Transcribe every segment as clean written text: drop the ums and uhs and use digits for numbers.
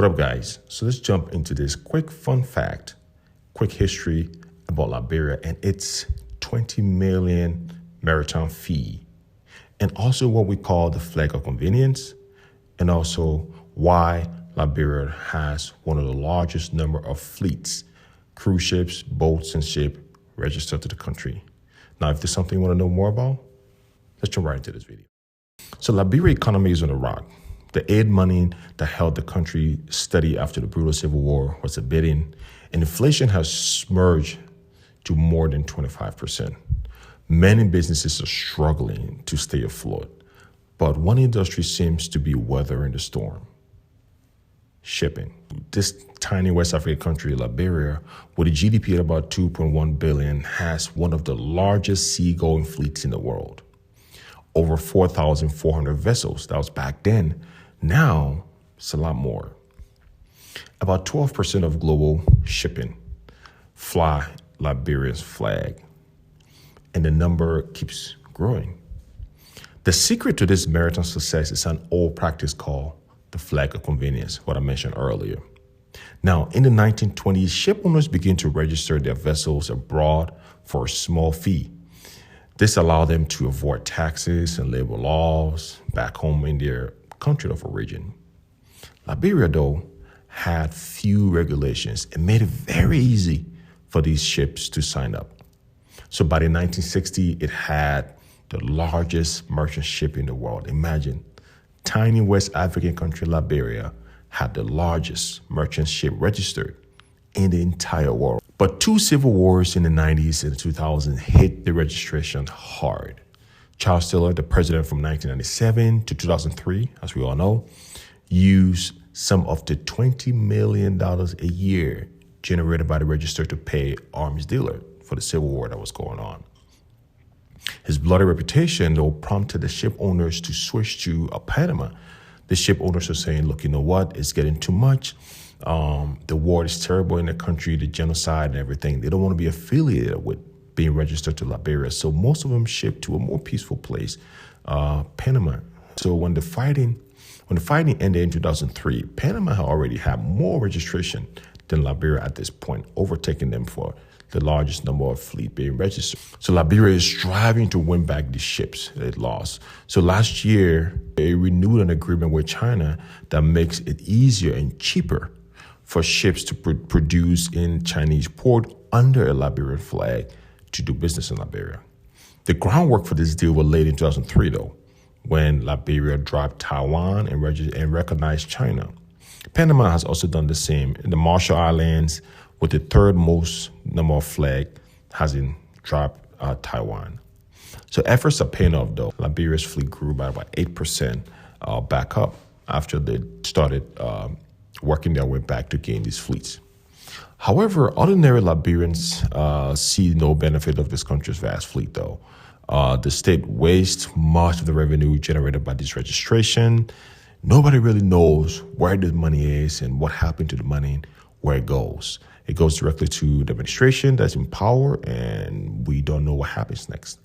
What up, guys? So let's jump into this quick fun fact, quick history about Liberia and its 20 million maritime fee, and also what we call the flag of convenience, and also why Liberia has one of the largest number of fleets, cruise ships, boats, and ships registered to the country. Now, if there's something you want to know more about, let's jump right into this video. So Liberia economy is on the rock. The aid money that held the country steady after the brutal civil war was abating, and inflation has surged to more than 25%. Many businesses are struggling to stay afloat, but one industry seems to be weathering the storm: shipping. This tiny West African country, Liberia, with a GDP at about 2.1 billion, has one of the largest seagoing fleets in the world. Over 4,400 vessels. That was back then. Now, it's a lot more. About 12% of global shipping fly Liberia's flag, and the number keeps growing. The secret to this maritime success is an old practice called the flag of convenience, what I mentioned earlier. Now, in the 1920s, ship owners began to register their vessels abroad for a small fee. This allowed them to avoid taxes and labor laws back home in their country of origin. Liberia, though, had few regulations and made it very easy for these ships to sign up. So by the 1960s, it had the largest merchant ship in the world. Imagine, tiny West African country Liberia had the largest merchant ship registered in the entire world. But two civil wars in the 90s and 2000s hit the registration hard. Charles Taylor, the president from 1997 to 2003, as we all know, used some of the $20 million a year generated by the register to pay arms dealer for the civil war that was going on. His bloody reputation, though, prompted the ship owners to switch to Panama. The ship owners are saying, look, you know what? It's getting too much. The war is terrible in the country, the genocide and everything. They don't want to be affiliated with being registered to Liberia. So most of them shipped to a more peaceful place, Panama. So when the fighting ended in 2003, Panama had already had more registration than Liberia at this point, overtaking them for the largest number of fleet being registered. So Liberia is striving to win back the ships it lost. So last year, they renewed an agreement with China that makes it easier and cheaper for ships to produce in Chinese port under a Liberian flag to do business in Liberia. The groundwork for this deal was laid in 2003, though, when Liberia dropped Taiwan and recognized China. Panama has also done the same. In the Marshall Islands, with the third most number of flag, hasn't dropped Taiwan. So efforts are paying off, though. Liberia's fleet grew by about 8% back up after they started working their way back to gain these fleets. However, ordinary Liberians see no benefit of this country's vast fleet, though. The state wastes much of the revenue generated by this registration. Nobody really knows where the money is and what happened to the money, where it goes. It goes directly to the administration that's in power, and we don't know what happens next.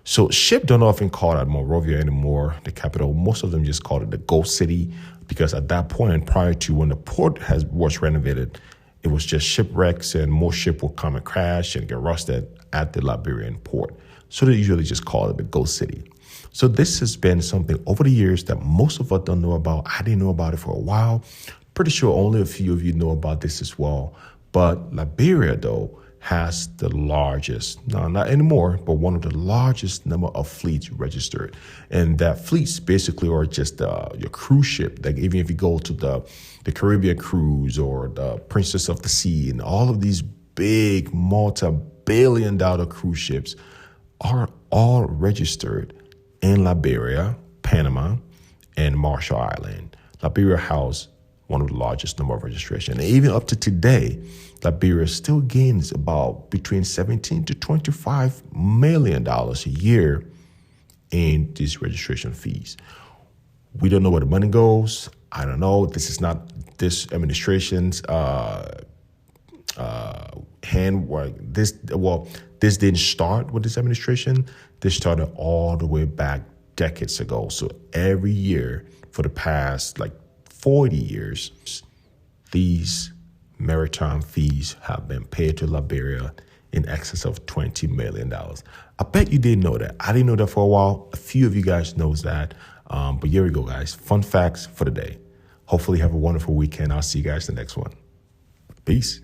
So ships don't often call it Monrovia anymore, the capital. Most of them just call it the Ghost City, because at that point, prior to when the port was renovated, it was just shipwrecks, and more ships would come and crash and get rusted at the Liberian port. So they usually just call it the Ghost City. So this has been something over the years that most of us don't know about. I didn't know about it for a while. Pretty sure only a few of you know about this as well. But Liberia, though, has the largest, no, not anymore, but one of the largest number of fleets registered. And that fleets basically are just your cruise ship. Like even if you go to the Caribbean cruise or the Princess of the Sea and all of these big multi-billion-dollar cruise ships are all registered in Liberia, Panama, and Marshall Island. Liberia house one of the largest number of registration. And even up to today, Liberia still gains about between $17 to $25 million a year in these registration fees. We don't know where the money goes. I don't know. This is not this administration's handwork. This didn't start with this administration. This started all the way back decades ago. So every year for the past 40 years, these maritime fees have been paid to Liberia in excess of $20 million. I bet you didn't know that. I didn't know that for a while. A few of you guys knows that. But here we go, guys. Fun facts for the day. Hopefully have a wonderful weekend. I'll see you guys the next one. Peace.